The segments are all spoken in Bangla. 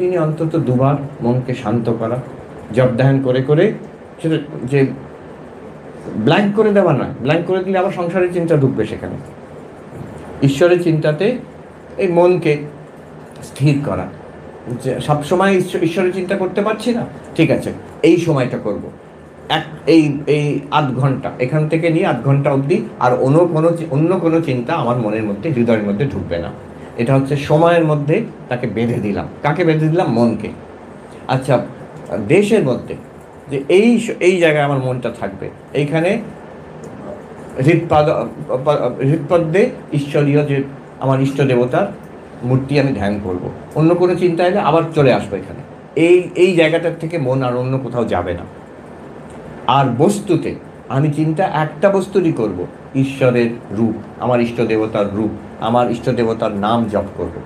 দিনে অন্তত দুবার মনকে শান্ত করা, জপ ধ্যান করে করে, সেটা যে ব্ল্যাঙ্ক করে দেওয়া নয়, ব্ল্যাঙ্ক করে দিলে আবার সংসারের চিন্তা ঢুকবে সেখানে। ঈশ্বরের চিন্তাতে এই মনকে স্থির করা, যে সবসময় ঈশ্বরের চিন্তা করতে পারছি না, ঠিক আছে এই সময়টা করব, এই এই আধ ঘন্টা এখান থেকে নিয়ে আধ ঘন্টা অবধি আর অন্য কোনো চিন্তা আমার মনের মধ্যে, হৃদয়ের মধ্যে ঢুকবে না। এটা হচ্ছে সময়ের মধ্যে তাকে বেঁধে দিলাম। কাকে বেঁধে দিলাম? মনকে। আচ্ছা, দেশের মধ্যে যে এই জায়গায় আমার মনটা থাকবে, এইখানে হৃৎপদ্মে ঈশ্বরীয় যে আমার ইষ্ট দেবতার মূর্তি আমি ধ্যান করব। অন্য কোনো চিন্তা এলে আবার চলে আসবো এখানে। এই জায়গাটার থেকে মন আর অন্য কোথাও যাবে না। আর বস্তুতে আমি চিন্তা একটা বস্তুরই করব, ঈশ্বরের রূপ, আমার ইষ্ট দেবতার রূপ, আমার ইষ্ট দেবতার নাম জপ করব।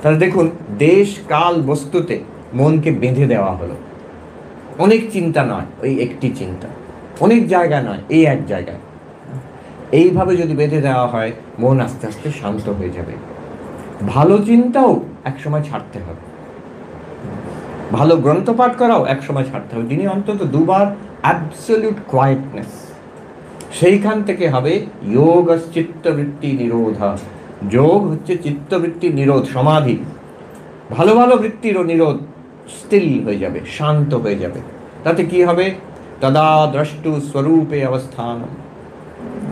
তাহলে দেখুন, দেশ কাল বস্তুতে মনকে বেঁধে দেওয়া হলো। অনেক চিন্তা নয়, ওই একটি চিন্তা, অনেক জায়গা নয়, এই এক জায়গায়। এইভাবে যদি বেঁধে দেওয়া হয়, মন আস্তে আস্তে শান্ত হয়ে যাবে। ভালো চিন্তাও একসময় ছাড়তে হবে, ভালো গ্রন্থ পাঠ করাও একসময় ছাড়তে হবে। দিনে অন্তত দুবার অ্যাবসলিউট কোয়াইটনেস, সেইখান থেকে হবে যোগ চিত্তবৃত্তি নিরোধা। যোগ হচ্ছে চিত্তবৃত্তি নিরোধ, সমাধি। ভালো ভালো বৃত্তিরও নিরোধ, স্থির হয়ে যাবে, শান্ত হয়ে যাবে। তাতে কি হবে? তদা দ্রষ্টু স্বরূপে অবস্থান।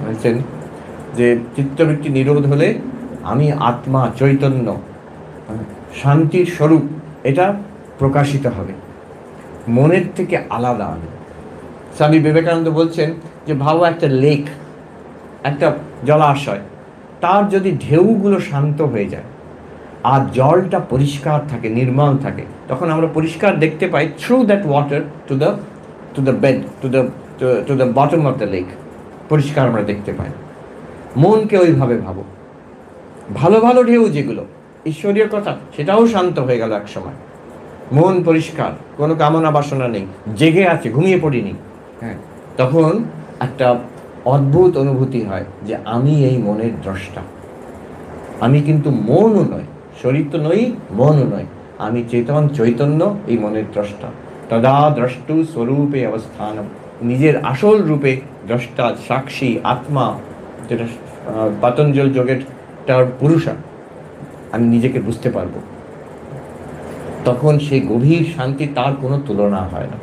বলছেন যে চিত্তবৃত্তি নিরোধ হলে আমি আত্মা, চৈতন্য, শান্তির স্বরূপ, এটা প্রকাশিত হবে, মনের থেকে আলাদা। স্বামী বিবেকানন্দ বলছেন যে ভাবো একটা লেক, একটা জলাশয়, তার যদি ঢেউগুলো শান্ত হয়ে যায় আর জলটা পরিষ্কার থাকে, নির্মল থাকে, তখন আমরা পরিষ্কার দেখতে পাই through that water to the bed, to the bottom of the lake. পরিষ্কার আমরা দেখতে পাই। মনকে ওইভাবে ভাবো। ভালো ভালো ঢেউ যেগুলো ঈশ্বরীয় কথা, সেটাও শান্ত হয়ে গেল এক সময়। মন পরিষ্কার, কোনো কামনা বাসনা নেই, জেগে আছে, ঘুমিয়ে পড়িনি। হ্যাঁ, তখন একটা অদ্ভুত অনুভূতি হয় যে আমি এই মনের দ্রষ্টা। আমি কিন্তু মনও নয়, শরীর তো নই, মনও নয়, আমি চেতন, চৈতন্য, এই মনের দ্রষ্টা। তদা দ্রষ্টু স্বরূপে অবস্থানম। নিজের আসল রূপে দ্রষ্টা, সাক্ষী, আত্মা, যেটা পতঞ্জল যোগের তার পুরুষা, আমি নিজেকে বুঝতে পারবো। তখন সেই গভীর শান্তি, তার কোনো তুলনা হয় না।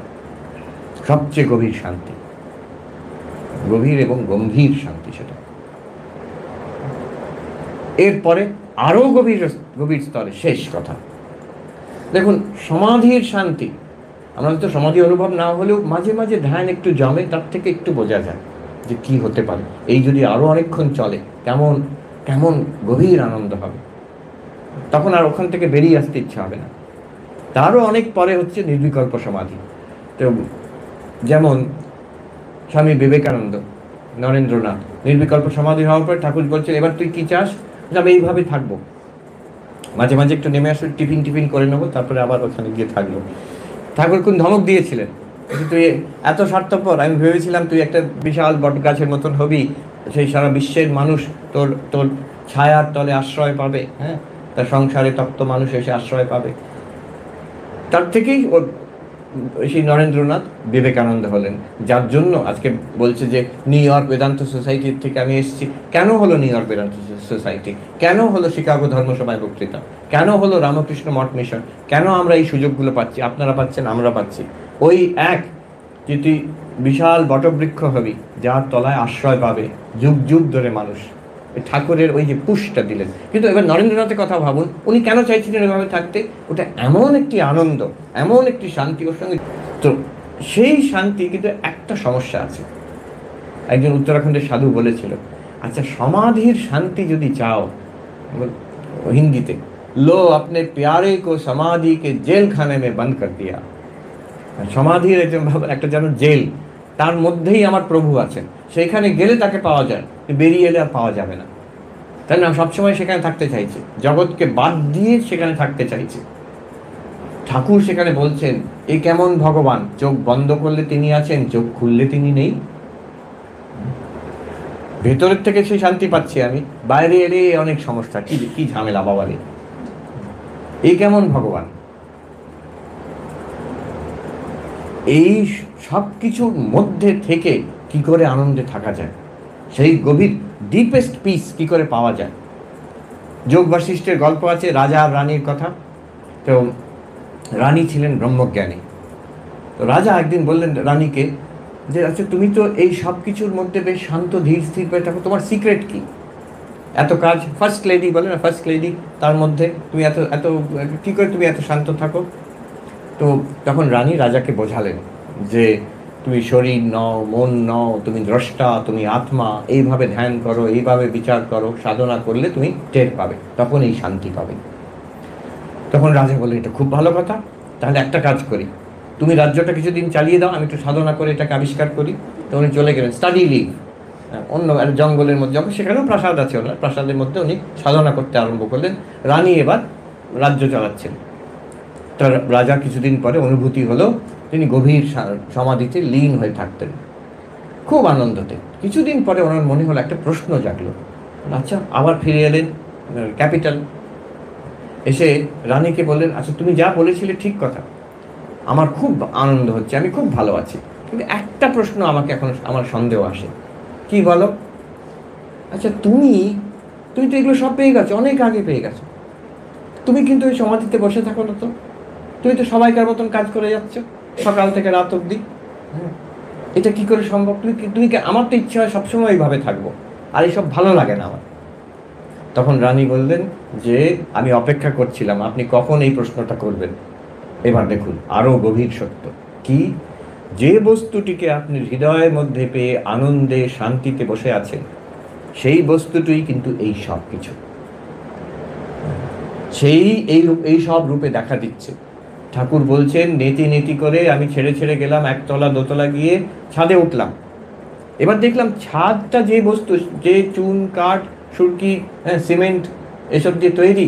সবচেয়ে গভীর শান্তি, গভীর এবং গম্ভীর শান্তি সেটা। এরপরে আরো গভীর গভীর স্তরে শেষ কথা দেখুন, সমাধির শান্তি। আমরা তো সমাধি অনুভব না হলেও মাঝে মাঝে ধ্যান একটু জমে, তার থেকে একটু বোঝা যায় যে কি হতে পারে। এই যদি আরো অনেকক্ষণ চলে, কেমন কেমন গভীর আনন্দ হবে। তখন আর ওখান থেকে বেরিয়ে আসতে ইচ্ছা হবে না। তারও অনেক পরে হচ্ছে নির্বিকল্প সমাধি। তো যেমন স্বামী বিবেকানন্দ, নরেন্দ্রনাথ, নির্বিকল্প সমাধি হওয়ার পর ঠাকুর বলছেন, এবার তুই কি চাস? আমি এইভাবে থাকবো, মাঝে মাঝে একটু নেমে আসলে টিফিন করে নেবো, তারপরে আবার ওখানে গিয়ে থাকবো। ঠাকুর কোন ধমক দিয়েছিলেন, তুই এত স্বার্থপর, আমি ভেবেছিলাম তুই একটা বিশাল বট গাছের মতন হবি, সেই সারা বিশ্বের মানুষ তোর তোর ছায়ার তলে আশ্রয় পাবে। হ্যাঁ, তার সংসারে তপ্ত মানুষ এসে আশ্রয় পাবে। তার থেকেই ওর সেই নরেন্দ্রনাথ বিবেকানন্দ হলেন, যার জন্য আজকে বলছে যে নিউ ইয়র্ক বেদান্ত সোসাইটির থেকে আমি এসেছি। কেন হলো নিউ ইয়র্ক বেদান্ত সোসাইটি? কেন হলো শিকাগো ধর্মসভায় বক্তৃতা? কেন হলো রামকৃষ্ণ মঠ মিশন? কেন আমরা এই সুযোগগুলো পাচ্ছি? আপনারা পাচ্ছেন, আমরা পাচ্ছি। ওই এক যে তুই বিশাল বটবৃক্ষ হবি, যার তলায় আশ্রয় পাবে যুগ যুগ ধরে মানুষ। ঠাকুরের ওই যে পুশটা দিলেন। কিন্তু এবার নরেন্দ্রনাথের কথা ভাবুন, উনি কেন চাইছিলেন এভাবে থাকতে? ওটা এমন একটি আনন্দ, এমন একটি শান্তি ওর সঙ্গে। তো সেই শান্তি, কিন্তু একটা সমস্যা আছে। একজন উত্তরাখণ্ডের সাধু বলেছিল, আচ্ছা সমাধির শান্তি যদি চাও, হিন্দিতে, লো আপনি প্যারে কো সমাধি কে জেলখানে মে বন্ধ কর দিয়া। সমাধির একটা যেন জেল, তার মধ্যেই আমার প্রভু আছেন, সেইখানে গেলে তাকে পাওয়া যায়, বেরিয়ে এলে আর পাওয়া যাবে না। তাই না? সবসময় সেখানে থাকতে চাইছে, জগৎকে বাদ দিয়ে সেখানে থাকতে চাইছে। ঠাকুর সেখানে বলছেন, এ কেমন ভগবান, চোখ বন্ধ করলে তিনি আছেন, চোখ খুললে তিনি নেই। ভেতরের থেকে সেই শান্তি পাচ্ছি আমি, বাইরে এলে অনেক সমস্যা, কি কি ঝামেলা বাবারে। এই কেমন ভগবান? এই সব কিছুর মধ্যে থেকে কি করে আনন্দে থাকা যায়, সেই গভীর ডিপেস্ট পিস কি করে পাওয়া যায়। যোগ বাশিষ্ঠের গল্প আছে রাজা আর রানীর কথা। তো রানী ছিলেন ব্রহ্মজ্ঞানী। তো রাজা একদিন বললেন রানীকে যে আচ্ছা তুমি তো এই সব কিছুর মধ্যে বেশ শান্ত ধীর স্থির হয়ে থাকো, তোমার সিক্রেট কি? এত কাজ, ফার্স্ট লেডি বলে না, ফার্স্ট লেডি, তার মধ্যে তুমি এত এত কী করে তুমি এত শান্ত থাকো? তো তখন রানী রাজাকে বোঝালেন যে তুমি শরীর নও, মন নও, তুমি দ্রষ্টা, তুমি আত্মা, এইভাবে ধ্যান করো, এইভাবে বিচার করো, সাধনা করলে তুমি টের পাবে, তখন এই শান্তি পাবে। তখন রাজা বললেন এটা খুব ভালো কথা, তাহলে একটা কাজ করি, তুমি রাজ্যটা কিছুদিন চালিয়ে দাও, আমি একটু সাধনা করে এটাকে আবিষ্কার করি। তো উনি চলে গেলেন স্টাডি লিভ, অন্য জঙ্গলের মধ্যে, যখন সেখানেও প্রাসাদ আছে ওনার, প্রাসাদের মধ্যে উনি সাধনা করতে আরম্ভ করলেন। রানী এবার রাজ্য চালাচ্ছেন। তার রাজা কিছুদিন পরে অনুভূতি হলো তিনি গভীর সমাধিতে লীন হয়ে থাকতেন, খুব আনন্দতে। কিছুদিন পরে ওনার মনে হলো একটা প্রশ্ন জাগলো। আচ্ছা, আবার ফিরে এলেন ক্যাপিটাল, এসে রানীকে বললেন আচ্ছা তুমি যা বলেছিলে ঠিক কথা, আমার খুব আনন্দ হচ্ছে, আমি খুব ভালো আছি, কিন্তু একটা প্রশ্ন আমাকে এখন আমার সন্দেহ আসে। কি বলো? আচ্ছা তুমি তুমি তো এগুলো সব পেয়ে গেছো, অনেক আগে পেয়ে গেছো, তুমি কিন্তু ওই সমাধিতে বসে থাকো না তো, তুমি তো সবাইকার মতন কাজ করে যাচ্ছ সকাল থেকে রাত অবধি, এটা কি করে সম্ভব? তুমি আমার তো ইচ্ছা হয় সবসময় এইভাবে থাকবো, আর এইসব ভালো লাগে না আমার। তখন রানী বললেন যে আমি অপেক্ষা করছিলাম আপনি কখন এই প্রশ্নটা করবেন। এবার দেখুন আরও গভীর সত্য কি, যে বস্তুটিকে আপনি হৃদয়ের মধ্যে পেয়ে আনন্দে শান্তিতে বসে আছেন, সেই বস্তুটিই কিন্তু এই সব কিছু, সেই এই সব রূপে দেখা দিচ্ছে। ঠাকুর বলছেন নেতি নেতি করে আমি ছেড়ে ছেড়ে গেলাম, একতলা দোতলা গিয়ে ছাদে উঠলাম, এবার দেখলাম ছাদটা যে বস্তু, যে চুন কাঠ সুরকি সিমেন্ট এসব দিয়ে তৈরি,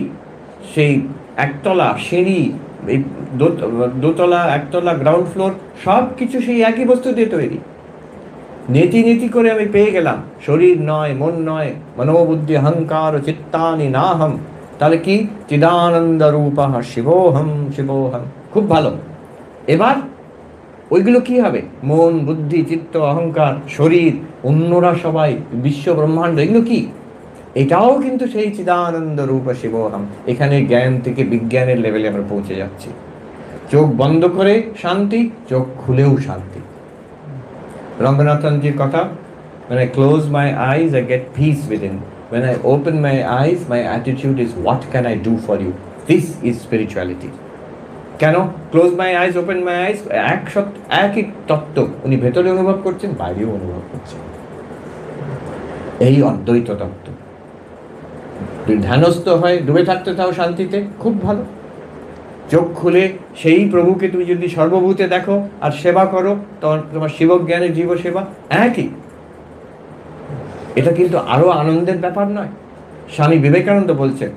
সেই একতলা সিঁড়ি, এই দোতলা একতলা গ্রাউন্ড ফ্লোর সব কিছু সেই একই বস্তু দিয়ে তৈরি। নেতি নেতি করে আমি পেয়ে গেলাম, শরীর নয়, মন নয়, মনোবুদ্ধি অহংকার চিত্তানি নাহম, তাহলে কি চিদানন্দ রূপঃ শিবোহম শিবোহম। খুব ভালো, এবার ওইগুলো কি হবে? মন, বুদ্ধি, চিত্ত, অহংকার, শরীর, অন্যরা সবাই, বিশ্ব ব্রহ্মাণ্ড, এগুলো কি? এটাও কিন্তু সেই চিদানন্দ রূপ শিবোহম। এখানে জ্ঞান থেকে বিজ্ঞানের লেভেলে আমরা পৌঁছে যাচ্ছি। চোখ বন্ধ করে শান্তি, চোখ খুলেও শান্তি। রঙ্গনাথনজির কথা, when I close my eyes I get peace within, when I open my eyes my attitude is what can I do for you. This is spirituality. কেন close my eyes open my eyes? একই তত্ত্ব উনি ভেতরে অনুভব করছেন, বাইরেও অনুভব করছেন, এই অদ্বৈত তত্ত্ব। তুই ধ্যানস্থ হয় ডুবে থাকতে চাও শান্তিতে, খুব ভালো, চোখ খুলে সেই প্রভুকে তুমি যদি সর্বভূতে দেখো আর সেবা করো, তখন তোমার শিবজ্ঞানের জীব সেবা একই। এটা কিন্তু আরো আনন্দের ব্যাপার নয়? স্বামী বিবেকানন্দ বলছেন,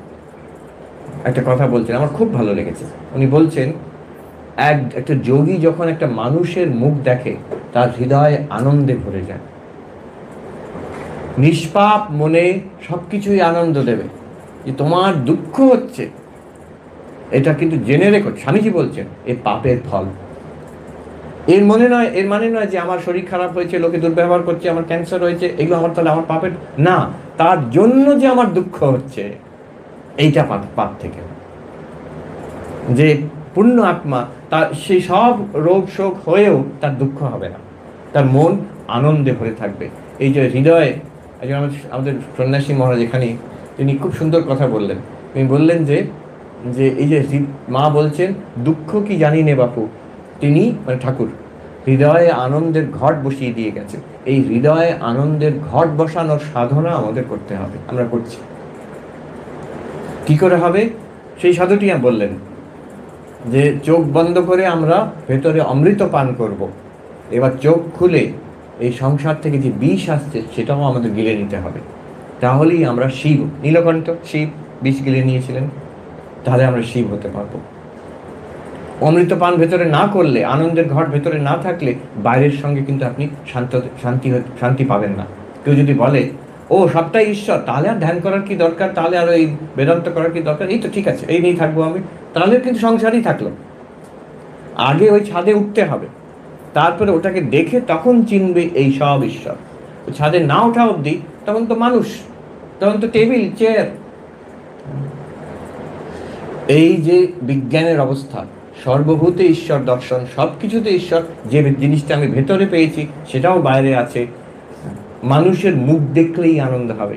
একটা কথা বলছেন আমার খুব ভালো লেগেছে। উনি বলছেন একটা যোগী যখন একটা মানুষের মুখ দেখে তার হৃদয় আনন্দে ভরে যায়, নিষ্পাপ মনে সবকিছুই আনন্দ দেবে। যে তোমার দুঃখ হচ্ছে এটা কিন্তু জেনে রেখো, স্বামীজি বলছেন এ পাপের ফল। এর মানে নয় যে আমার শরীর খারাপ হয়েছে, লোকে দুর্ব্যবহার করছে, আমার ক্যান্সার হয়েছে, এগুলো আমার তাহলে আমার পাপের না, তার জন্য যে আমার দুঃখ হচ্ছে এইটা পাপ থেকে। যে পূর্ণ আত্মা তার সেই সব রোগ শোক হয়েও তার দুঃখ হবে না, তার মন আনন্দে ভরে থাকবে। এই যে হৃদয়ে, আমাদের সন্ন্যাসী মহারাজ এখানে তিনি খুব সুন্দর কথা বললেন। তিনি বললেন যে এই যে মা বলছেন দুঃখ কি জানি নে বাপু, তিনি মানে ঠাকুর হৃদয়ে আনন্দের ঘট বসিয়ে দিয়ে গেছেন। এই হৃদয়ে আনন্দের ঘট বসানোর সাধনা আমাদের করতে হবে, আমরা করছি। কি করে হবে সেই সাধুটি বললেন যে চোখ বন্ধ করে আমরা ভেতরে অমৃত পান করব। এবার চোখ খুলে এই সংসার থেকে যে বিষ আসছে সেটাও আমাদের গিলে নিতে হবে, তাহলেই আমরা শিব। নীলকণ্ঠ শিব বিষ গিলে নিয়েছিলেন, তাহলে আমরা শিব হতে পারবো। অমৃত পান ভেতরে না করলে, আনন্দের ঘট ভেতরে না থাকলে বাইরের সঙ্গে কিন্তু আপনি শান্তি পাবেন না। কেউ যদি বলে ও সবটাই ঈশ্বর, তাহলে আর ধ্যান করার কি দরকার, তাহলে আর এই বেদান্ত করার কি দরকার, এই তো ঠিক আছে, এই নিয়েই থাকবো আমি, তাহলে কিন্তু সংসারই থাকলো। আগে ওই ছাদে উঠতে হবে, তারপরে ওটাকে দেখে তখন চিনবে এই সব ঈশ্বর। ছাদে না ওঠা অবধি তখন তো মানুষ, তখন তো টেবিল চেয়ার। এই যে বিজ্ঞানের অবস্থা, সর্বভূতে ঈশ্বর দর্শন, সব কিছুতে ঈশ্বর, যে জিনিসটা আমি ভেতরে পেয়েছি সেটাও বাইরে আছে। মানুষের মুখ দেখলেই আনন্দ হবে।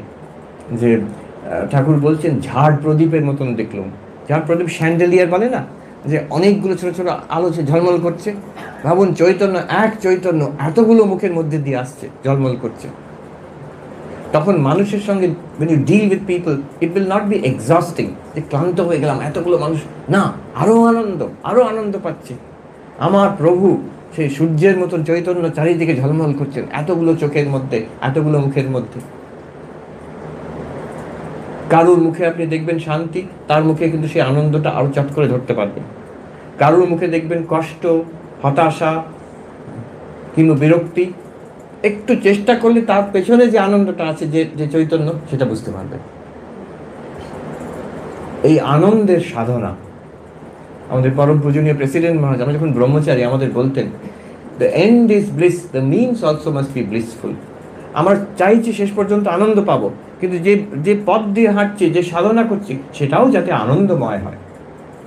যে ঠাকুর বলছেন ঝাড় প্রদীপের মতন দেখলুম। ঝাড় প্রদীপ স্যান্ডেলিয়ার বলে না, যে অনেকগুলো ছোট ছোট আলো ঝলমল করছে। ভাবুন চৈতন্য, এক চৈতন্য এতগুলো মুখের মধ্যে দিয়ে আসছে, ঝলমল করছে। তখন মানুষের সঙ্গে when you deal with people, it will not be exhausting, যে ক্লান্ত হয়ে গেলাম এতগুলো মানুষ, না, আরো আনন্দ পাচ্ছে। আমার প্রভু সেই সূর্যের মতন চৈতন্য চারিদিকে ঝলমল করছেন, এতগুলো চোখের মধ্যে, এতগুলো মুখের মধ্যে। কারুর মুখে আপনি দেখবেন শান্তি, তার মুখে কিন্তু সেই আনন্দটা আরো চট করে ধরতে পারবেন। কারুর মুখে দেখবেন কষ্ট, হতাশা কিংবা বিরক্তি, একটু চেষ্টা করলে তার পেছনে যে আনন্দটা আছে, যে চৈতন্য, সেটা বুঝতে পারবে। এই আনন্দের সাধনা আমাদের পরম পূজনীয় প্রেসিডেন্ট মহারাজ, আমরা যখন ব্রহ্মচারী, আমাদের বলতেন the end is bliss, the means also must be blissful. আমরা চাইছি শেষ পর্যন্ত আনন্দ পাবো, কিন্তু যে পথ দিয়ে হাঁটছি, যে সাধনা করছি, সেটাও যাতে আনন্দময় হয়।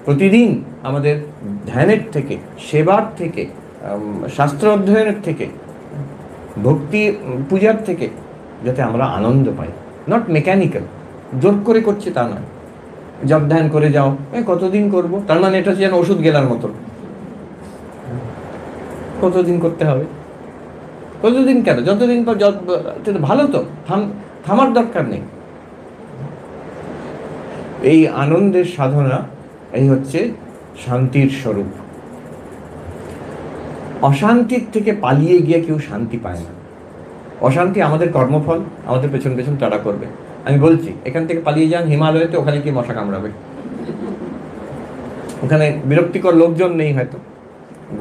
প্রতিদিন আমাদের ধ্যানের থেকে, সেবার থেকে, শাস্ত্র অধ্যয়নের থেকে, ভক্তি পূজার থেকে যাতে আমরা আনন্দ পাই, নট মেকানিক্যাল। জোর করে করছি তা নয়। জপ ধ্যান করে যাও, কতদিন করব, তার মানে এটা যেন ওষুধ গেলার মতো। কতদিন করতে হবে? কতদিন কেন? যতদিন পর ভালো তো, থামার দরকার নেই। এই আনন্দের সাধনা, এই হচ্ছে শান্তির স্বরূপ। অশান্তির থেকে পালিয়ে গিয়ে কেউ শান্তি পায় না। অশান্তি আমাদের কর্মফল, আমাদের পেছন পেছন তাড়া করবে। আমি বলছি, এখান থেকে পালিয়ে যান হিমালয়তে, ওখানে কি মশা কামড়াবে? ওখানে বিরক্তিকর লোকজন নেই, হয়তো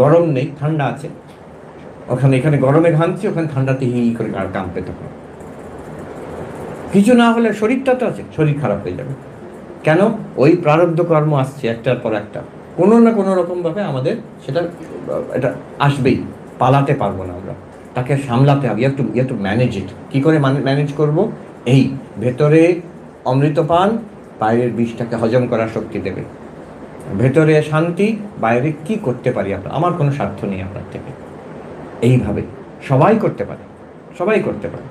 গরম নেই, ঠান্ডা আছে। এখানে গরমে ঘামছি, ওখানে ঠান্ডাতে হি করে কাঁপবে। তখন কিছু না হলে শরীরটা তো আছে, শরীর খারাপ হয়ে যাবে। কেন? ওই প্রারব্ধ কর্ম আসছে একটার পর একটা, কোনো না কোনো রকমভাবে আমাদের এটা আসবেই, পালাতে পারবো না আমরা, তাকে সামলাতে হবে। You have to manage it. কী করে ম্যানেজ করব? এই ভেতরে অমৃতপান, বাইরের বিষটাকে হজম করার শক্তি দেবে। ভেতরে শান্তি, বাইরে কি করতে পারি আমরা, আমার কোনো স্বার্থ নেই আপনার থেকে। এইভাবে সবাই করতে পারে, সবাই করতে পারে।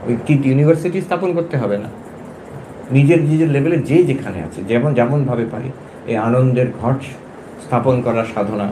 ওই কি ইউনিভার্সিটি স্থাপন করতে হবে না, নিজের লেভেলে যে যেখানে আছে, যেমনভাবে পারি এই আনন্দের ঘট স্থাপন করার সাধনা।